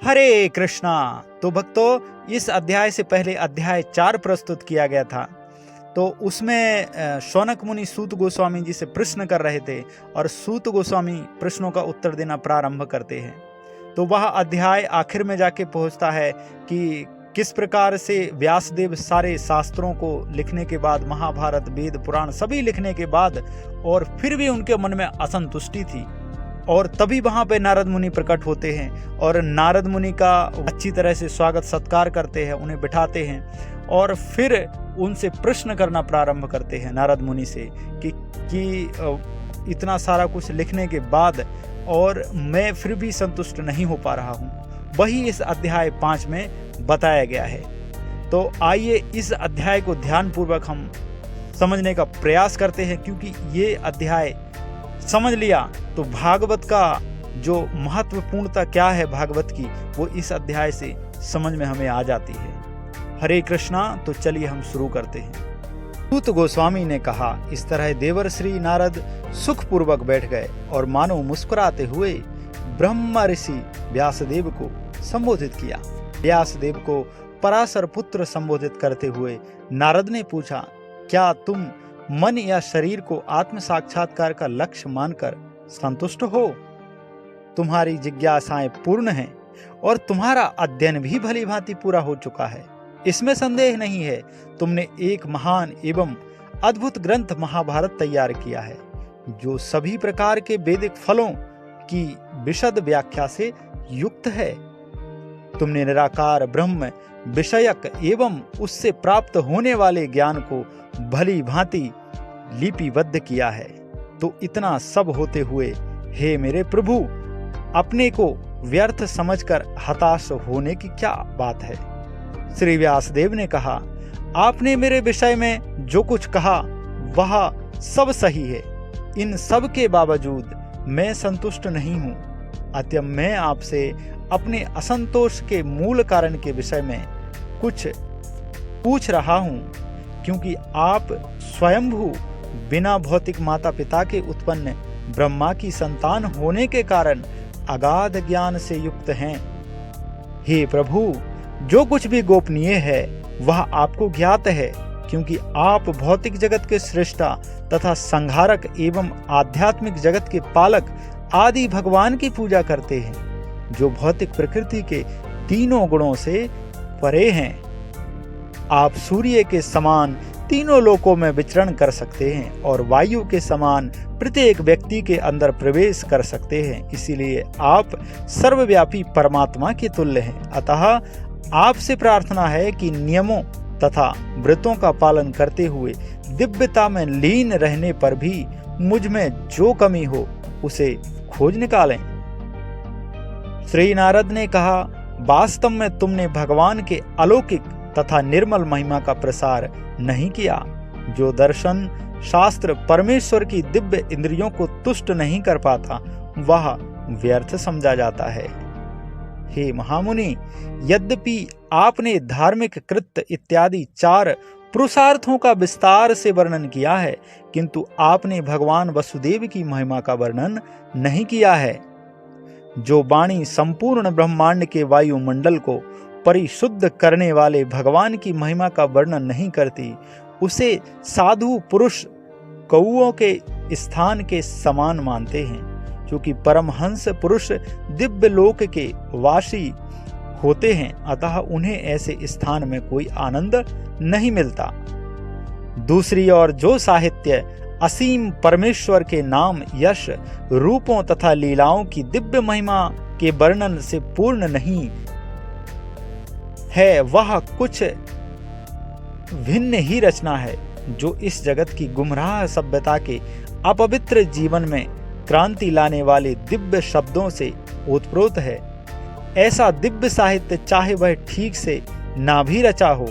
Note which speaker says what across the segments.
Speaker 1: हरे कृष्णा। तो भक्तों, इस अध्याय से पहले अध्याय 4 प्रस्तुत किया गया था। तो उसमें शौनक मुनि सूत गोस्वामी जी से प्रश्न कर रहे थे और सूत गोस्वामी प्रश्नों का उत्तर देना प्रारंभ करते हैं। तो वह अध्याय आखिर में जाके पहुंचता है कि किस प्रकार से व्यासदेव सारे शास्त्रों को लिखने के बाद, महाभारत, वेद, पुराण सभी लिखने के बाद, और फिर भी उनके मन में असंतुष्टि थी। और तभी वहां पे नारद मुनि प्रकट होते हैं और नारद मुनि का अच्छी तरह से स्वागत सत्कार करते हैं, उन्हें बिठाते हैं और फिर उनसे प्रश्न करना प्रारंभ करते हैं नारद मुनि से कि इतना सारा कुछ लिखने के बाद और मैं फिर भी संतुष्ट नहीं हो पा रहा हूँ। वही इस अध्याय 5 में बताया गया है। तो आइए इस अध्याय को ध्यानपूर्वक हम समझने का प्रयास करते हैं, क्योंकि ये अध्याय समझ लिया तो भागवत का जो महत्वपूर्णता क्या है भागवत की, वो इस अध्याय से समझ में हमें आ जाती है। हरे कृष्णा। तो चलिए हम शुरू करते हैं। सूत गोस्वामी ने कहा, इस तरह देवर श्री नारद सुखपूर्वक बैठ गए और मानो मुस्कुराते हुए ब्रह्म ऋषि व्यासदेव को संबोधित किया। व्यासदेव को पराशर पुत्र संबोधित करते हुए नारद ने पूछा, क्या तुम मन या शरीर को आत्म साक्षात्कार का लक्ष्य मानकर संतुष्ट हो? तुम्हारी जिज्ञासाएं पूर्ण हैं और तुम्हारा अध्ययन भी भली भांति पूरा हो चुका है, इसमें संदेह नहीं है। तुमने एक महान एवं अद्भुत ग्रंथ महाभारत तैयार किया है, जो सभी प्रकार के वैदिक फलों की विशद व्याख्या से युक्त है। तुमने निराकार ब्रह्म विषयक एवं उससे प्राप्त होने वाले ज्ञान को भली भांति लिपिबद्ध किया है। तो इतना सब होते हुए, हे मेरे प्रभु, अपने को व्यर्थ समझकर हताश होने की क्या बात है? श्री व्यासदेव ने कहा, आपने मेरे विषय में जो कुछ कहा वह सब सही है। इन सब के बावजूद मैं संतुष्ट नहीं हूँ। अतः मैं आपसे अपने असंतोष के मूल कारण के विषय में कुछ पूछ रहा हूँ, क्योंकि आप स्वयंभू बिना भौतिक माता पिता के उत्पन्न ब्रह्मा की संतान होने के कारण अगाध ज्ञान से युक्त हैं। हे प्रभु, जो कुछ भी गोपनीय है वह आपको ज्ञात है, क्योंकि आप भौतिक जगत के सृष्टा तथा संहारक एवं आध्यात्मिक जगत के पालक आदि भगवान की पूजा करते हैं, जो भौतिक प्रकृति के तीनों गुणों से परे हैं। आप सूर्य के समान तीनों लोकों में विचरण कर सकते हैं और वायु के समान प्रत्येक व्यक्ति के अंदर प्रवेश कर सकते हैं। इसीलिए आप सर्वव्यापी परमात्मा के तुल्य हैं। अतः आपसे प्रार्थना है कि नियमों तथा व्रतों का पालन करते हुए दिव्यता में लीन रहने पर भी मुझ में जो कमी हो उसे खोज निकालें। श्री नारद ने कहा, वास्तव में तुमने भगवान के अलौकिक तथा निर्मल महिमा का प्रसार नहीं किया। जो दर्शन शास्त्र परमेश्वर की दिव्य इंद्रियों को तुष्ट नहीं कर पाता, वह व्यर्थ समझा जाता है। हे महामुनि, यद्यपि आपने धार्मिक कृत्य इत्यादि 4 पुरुषार्थों का विस्तार से वर्णन किया है, किंतु आपने भगवान वसुदेव की महिमा का वर्णन नहीं किया है। जो वाणी संपूर्ण ब्रह्मांड के वायुमंडल को परिशुद्ध करने वाले भगवान की महिमा का वर्णन नहीं करती, उसे साधु पुरुष कौओं के स्थान के समान मानते हैं, क्योंकि परमहंस पुरुष दिव्य लोक के वासी होते हैं। अतः उन्हें ऐसे स्थान में कोई आनंद नहीं मिलता। दूसरी ओर जो साहित्य असीम परमेश्वर के नाम, यश, रूपों तथा लीलाओं की दिव्य महिमा के वर्णन से पूर्ण नहीं है, वह कुछ भिन्न ही रचना है, जो इस जगत की गुमराह सभ्यता के अपवित्र जीवन में क्रांति लाने वाले दिव्य शब्दों से ओतप्रोत है। ऐसा दिव्य साहित्य चाहे वह ठीक से ना भी रचा हो,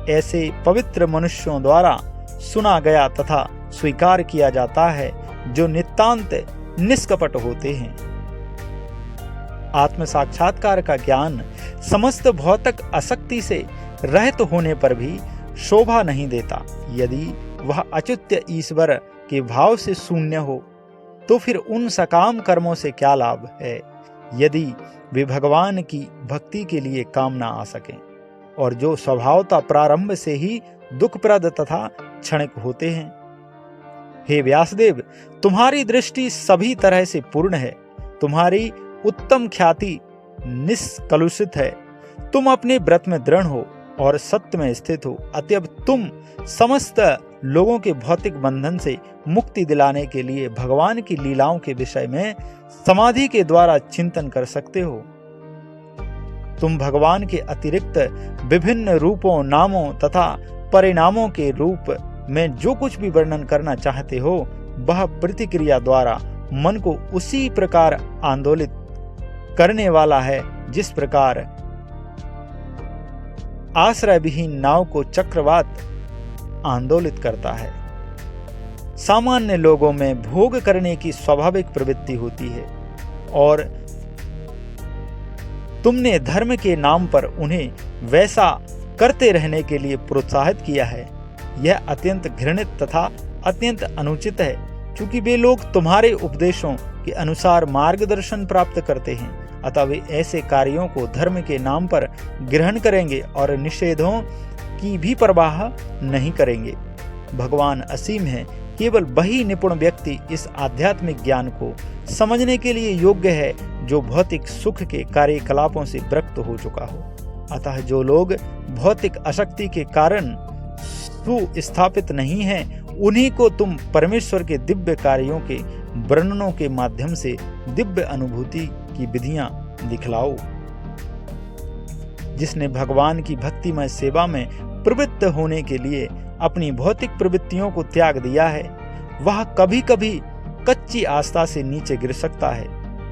Speaker 1: ऐसे पवित्र मनुष्यों द्वारा सुना गया तथा स्वीकार किया जाता है, जो नितांत निष्कपट होते हैं। आत्म साक्षात्कार का ज्ञान समस्त भौतिक आसक्ति से रहित होने पर भी शोभा नहीं देता। यदि वह अच्युत ईश्वर के भाव से शून्य हो, तो फिर उन सकाम कर्मों से क्या लाभ है? यदि वे भगवान की भक्ति के लिए काम न आ सकें, और जो स्वभावतः प्रारंभ से ही दुखप्रद तथा क्षणिक होते हैं। हे व्यासदेव, तुम्हारी दृष्टि सभी तरह से पूर्ण है, तुम्हारी उत्तम ख्याति निष्कलुषित है, तुम अपने व्रत में दृढ़ हो और सत्य में स्थित हो, अतएव तुम समस्त लोगों के भौतिक बंधन से मुक्ति दिलाने के लिए भगवान की लीलाओं के विषय में समाधि के द्वारा चिंतन कर सकते हो। तुम भगवान के अतिरिक्त विभिन्न रूपों, नामों तथा परिणामों के रूप में जो कुछ भी वर्णन करना चाहते हो, वह प्रतिक्रिया द्वारा मन को उसी प्रकार आंदोलित करने वाला है जिस प्रकार आश्रय विहीन नाव को चक्रवात आंदोलित करता है। सामान्य लोगों में भोग करने की स्वाभाविक प्रवृत्ति होती है और तुमने धर्म के नाम पर उन्हें वैसा करते रहने के लिए प्रोत्साहित किया है। यह अत्यंत घृणित तथा अत्यंत अनुचित है, क्योंकि वे लोग तुम्हारे उपदेशों के अनुसार मार्गदर्शन प्राप्त करते हैं, अतः वे ऐसे कार्यों को धर्म के नाम पर ग्रहण करेंगे और निषेधों की भी परवाह नहीं करेंगे। भगवान असीम है, केवल वही निपुण व्यक्ति इस आध्यात्मिक ज्ञान को समझने के लिए योग्य है जो भौतिक सुख के कार्यकलापों से विरक्त हो चुका हो। अतः जो लोग भौतिक आसक्ति के कारण सुस्थापित नहीं हैं, उन्हीं को तुम परमेश्वर के दिव्य कार्यों के वर्णनों के माध्यम से दिव्य अनुभूति की विधियां दिखलाओ। जिसने भगवान की भक्तिमय सेवा में प्रवृत्त होने के लिए अपनी भौतिक प्रवृत्तियों को त्याग दिया है, वह कभी कभी कच्ची आस्था से नीचे गिर सकता है,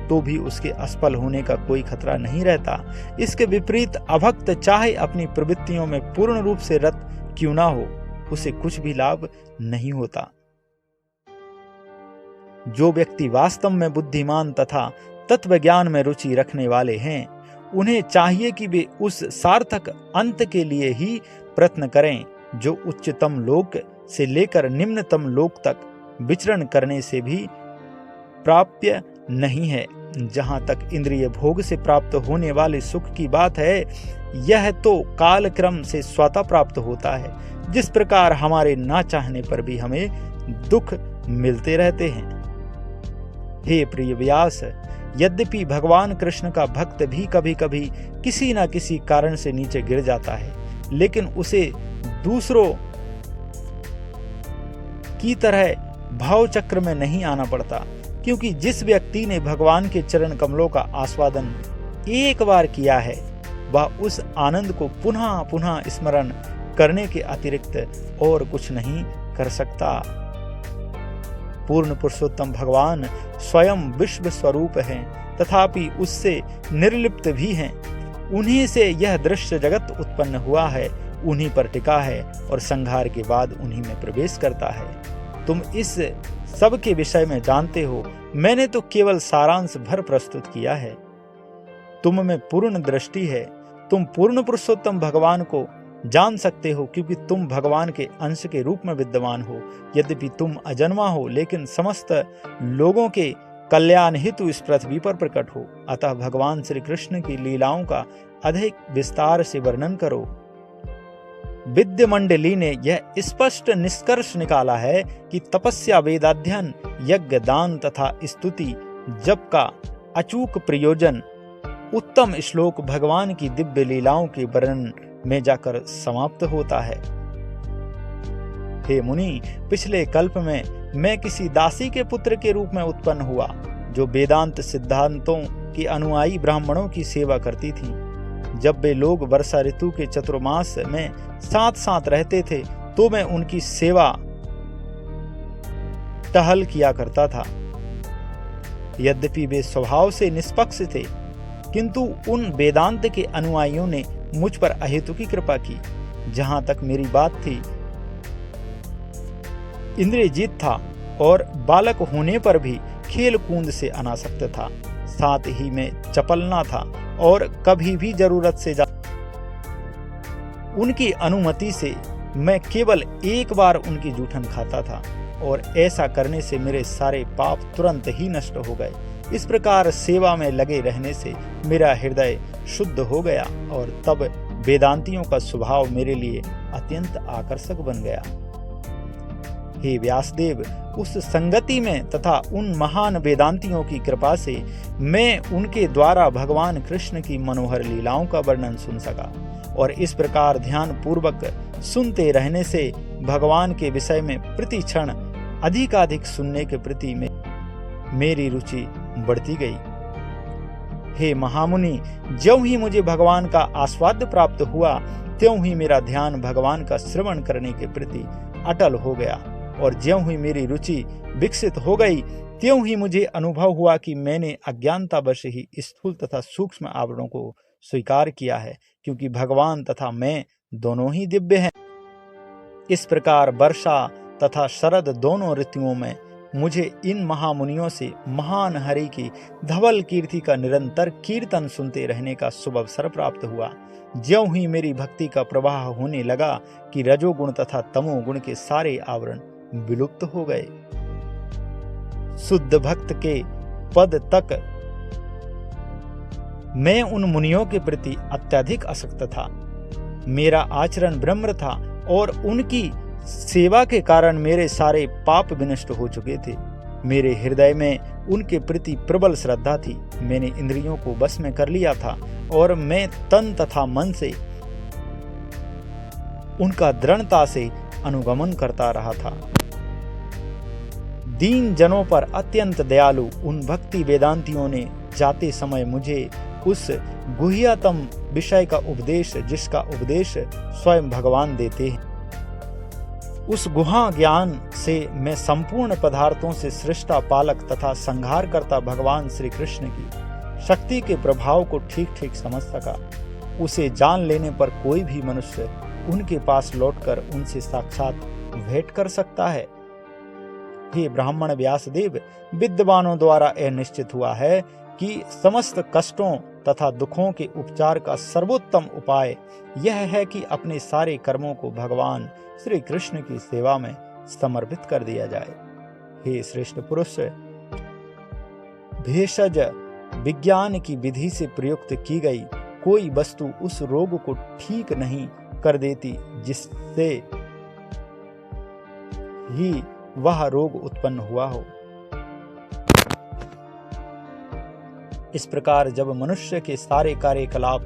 Speaker 1: तो भी उसके असफल होने का कोई खतरा नहीं रहता। इसके विपरीत अभक्त चाहे अपनी प्रवृत्तियों में पूर्ण रूप से रत क्यों ना हो, उसे कुछ भी लाभ नहीं होता। जो व्यक्ति वास्तव में बुद्धिमान तथा तत्व ज्ञान में रुचि रखने वाले हैं, उन्हें चाहिए कि वे उस सार्थक अंत के लिए ही प्रयत्न करें जो उच्चतम लोक से लेकर निम्नतम लोक तक विचरण करने से भी प्राप्य नहीं है। जहां तक इंद्रिय भोग से प्राप्त होने वाले सुख की बात है, यह तो कालक्रम से स्वतः प्राप्त होता है, जिस प्रकार हमारे ना चाहने पर भी हमें दुख मिलते रहते हैं। हे प्रिय व्यास, यद्यपि भगवान कृष्ण का भक्त भी कभी कभी किसी न किसी कारण से नीचे गिर जाता है, लेकिन उसे दूसरों की तरह भाव चक्र में नहीं आना पड़ता, क्योंकि जिस व्यक्ति ने भगवान के चरण कमलों का आस्वादन एक बार किया है, वह उस आनंद को पुनः पुनः स्मरण करने के अतिरिक्त और कुछ नहीं कर सकता। पूर्ण पुरुषोत्तम भगवान स्वयं विश्व स्वरूप हैं, तथापि उससे निर्लिप्त भी हैं। उन्हीं से यह दृश्य जगत उत्पन्न हुआ है, उन्हीं पर टिका है और संहार के बाद उन्हीं में प्रवेश करता है। तुम इस सब के विषय में जानते हो, मैंने तो केवल सारांश भर प्रस्तुत किया है। तुम में पूर्ण दृष्टि है, तुम पूर्ण पुरुषोत्तम भगवान को जान सकते हो, क्योंकि तुम भगवान के अंश के रूप में विद्यमान हो। यद्यपि तुम अजन्मा हो, लेकिन समस्त लोगों के कल्याण हेतु इस पृथ्वी पर प्रकट हो। अतः भगवान श्री कृष्ण की लीलाओं का अधिक विस्तार से वर्णन करो। विद्य मंडली ने यह स्पष्ट निष्कर्ष निकाला है कि तपस्या, वेदाध्ययन, यज्ञ, दान तथा स्तुति जप का अचूक प्रयोजन उत्तम श्लोक भगवान की दिव्य लीलाओं के वर्णन में जाकर समाप्त होता है। हे मुनि, पिछले कल्प में मैं किसी दासी के पुत्र के रूप में उत्पन्न हुआ, जो वेदांत सिद्धांतों की अनुयायी ब्राह्मणों की सेवा करती थी। जब वे लोग वर्षा ऋतु के चतुर्मास में साथ साथ रहते थे, तो मैं उनकी सेवा टहल किया करता था। यद्यपि वे स्वभाव से निष्पक्ष थे, किंतु उन वेदांत के अनुयायियों ने मुझ पर अहेतु की कृपा की। जहां तक मेरी बात थी, इंद्रियजीत था और बालक होने पर भी खेल कूद से अनासक्त था। साथ ही में चपल ना था और कभी भी जरूरत से उनकी अनुमति से मैं केवल एक बार उनकी जूठन खाता था, और ऐसा करने से मेरे सारे पाप तुरंत ही नष्ट हो गए। इस प्रकार सेवा में लगे रहने से मेरा हृदय शुद्ध हो गया और तब वेदांतियों का स्वभाव मेरे लिए अत्यंत आकर्षक बन गया। हे व्यासदेव, उस संगति में तथा उन महान वेदांतियों की कृपा से मैं उनके द्वारा भगवान कृष्ण की मनोहर लीलाओं का वर्णन सुन सका और इस प्रकार ध्यान पूर्वक सुनते रहने से भगवान के विषय में प्रति क्षण अधिकाधिक सुनने के प्रति मेरी रुचि बढ़ती गई। हे महामुनि, ज्यों ही मुझे भगवान का आस्वाद्य प्राप्त हुआ त्यों ही मेरा ध्यान भगवान का श्रवण करने के प्रति अटल हो गया और ज्यों ही मेरी रुचि विकसित हो गई त्यों ही मुझे अनुभव हुआ कि मैंने अज्ञानतावश ही स्थूल तथा सूक्ष्म आवरणों को स्वीकार किया है, क्योंकि भगवान तथा मैं दोनों ही दिव्य हैं। इस प्रकार वर्षा तथा शरद दोनों ऋतुओं में मुझे इन महामुनियों से महान हरि की धवल कीर्ति का निरंतर कीर्तन सुनते रहने का शुभ अवसर प्राप्त हुआ। ज्यों ही मेरी भक्ति का प्रवाह होने लगा कि रजोगुण तथा तमोगुण के सारे आवरण विलुप्त हो गए। शुद्ध भक्त के पद तक मैं उन मुनियों के प्रति अत्यधिक आसक्त था। मेरा आचरण ब्रह्म था और उनकी सेवा के कारण मेरे सारे पाप विनष्ट हो चुके थे। मेरे हृदय में उनके प्रति प्रबल श्रद्धा थी। मैंने इंद्रियों को बस में कर लिया था और मैं तन तथा मन से उनका दृढ़ता से अनुगमन करता रहा था। दीन जनों पर अत्यंत दयालु उन भक्ति वेदांतियों ने जाते समय मुझे उस गुह्यतम विषय का उपदेश, जिसका उपदेश स्वयं भगवान देते हैं, उस गुहा ज्ञान से मैं संपूर्ण पदार्थों से सृष्टा, पालक तथा संहार करता भगवान श्री कृष्ण की शक्ति के प्रभाव को ठीक ठीक समझ सका। उसे जान लेने पर कोई भी मनुष्य उनके पास लौटकर उनसे साक्षात भेंट कर सकता है। हे ब्राह्मण व्यासदेव, विद्वानों द्वारा यह निश्चित हुआ है कि समस्त कष्टों तथा दुखों के उपचार का सर्वोत्तम उपाय यह है कि अपने सारे कर्मों को भगवान श्री कृष्ण की सेवा में समर्पित कर दिया जाए। हे श्रेष्ठ पुरुष, भेषज विज्ञान की विधि से प्रयुक्त की गई कोई वस्तु उस रोग को ठीक नहीं कर देती जिससे ही वह रोग उत्पन्न हुआ हो। इस प्रकार जब मनुष्य के सारे कार्यकलाप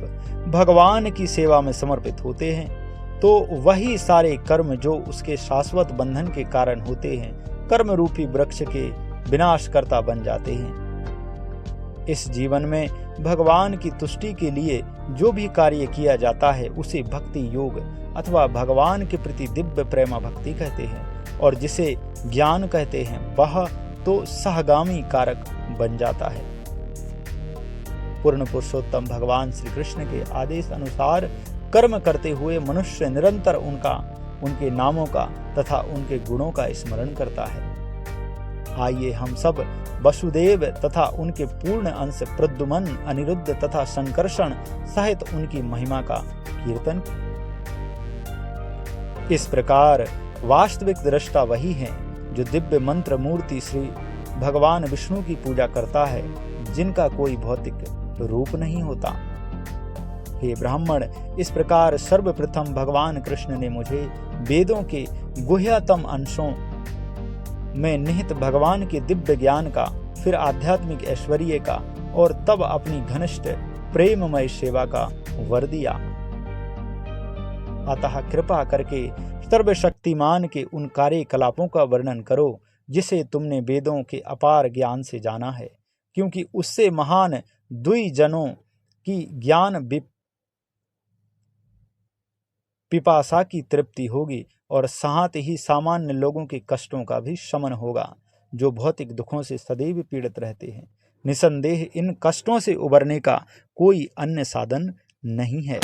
Speaker 1: भगवान की सेवा में समर्पित होते हैं तो वही सारे कर्म जो उसके शाश्वत बंधन के कारण होते हैं, कर्म रूपी वृक्ष के विनाशकर्ता बन जाते हैं। इस जीवन में भगवान की तुष्टि के लिए जो भी कार्य किया जाता है उसे भक्ति योग अथवा भगवान के प्रति दिव्य प्रेमा भक्ति कहते हैं और जिसे ज्ञान कहते हैं वह तो सहगामी कारक बन जाता है। पूर्ण पुरुषोत्तम भगवान श्री कृष्ण के आदेश अनुसार कर्म करते हुए मनुष्य निरंतर उनके नामों का तथा उनके गुणों का स्मरण करता है। आइए हम सब वसुदेव तथा उनके पूर्ण अंश प्रद्युमन, अनिरुद्ध तथा संकर्षण सहित उनकी महिमा का कीर्तन। इस प्रकार वास्तविक दृष्टा वही है जो दिव्य मंत्र मूर्ति श्री भगवान विष्णु की पूजा करता है, जिनका कोई भौतिक रूप नहीं होता। हे ब्राह्मण, इस प्रकार सर्वप्रथम भगवान कृष्ण ने मुझे वेदों के गुह्यतम अंशों में निहित भगवान के दिव्य ज्ञान का, फिर आध्यात्मिक ऐश्वर्य का और तब अपनी घनिष्ठ प्रेममय सेवा का वर दिया। अतः कृपा करके सर्वशक्तिमान के उन कार्यकलापों का वर्णन करो जिसे तुमने वेदों के अपार ज्ञान से जाना है, क्योंकि उससे महान द्विजनों की ज्ञान पिपासा की तृप्ति होगी और साथ ही सामान्य लोगों के कष्टों का भी शमन होगा, जो भौतिक दुखों से सदैव पीड़ित रहते हैं। निसंदेह इन कष्टों से उबरने का कोई अन्य साधन नहीं है।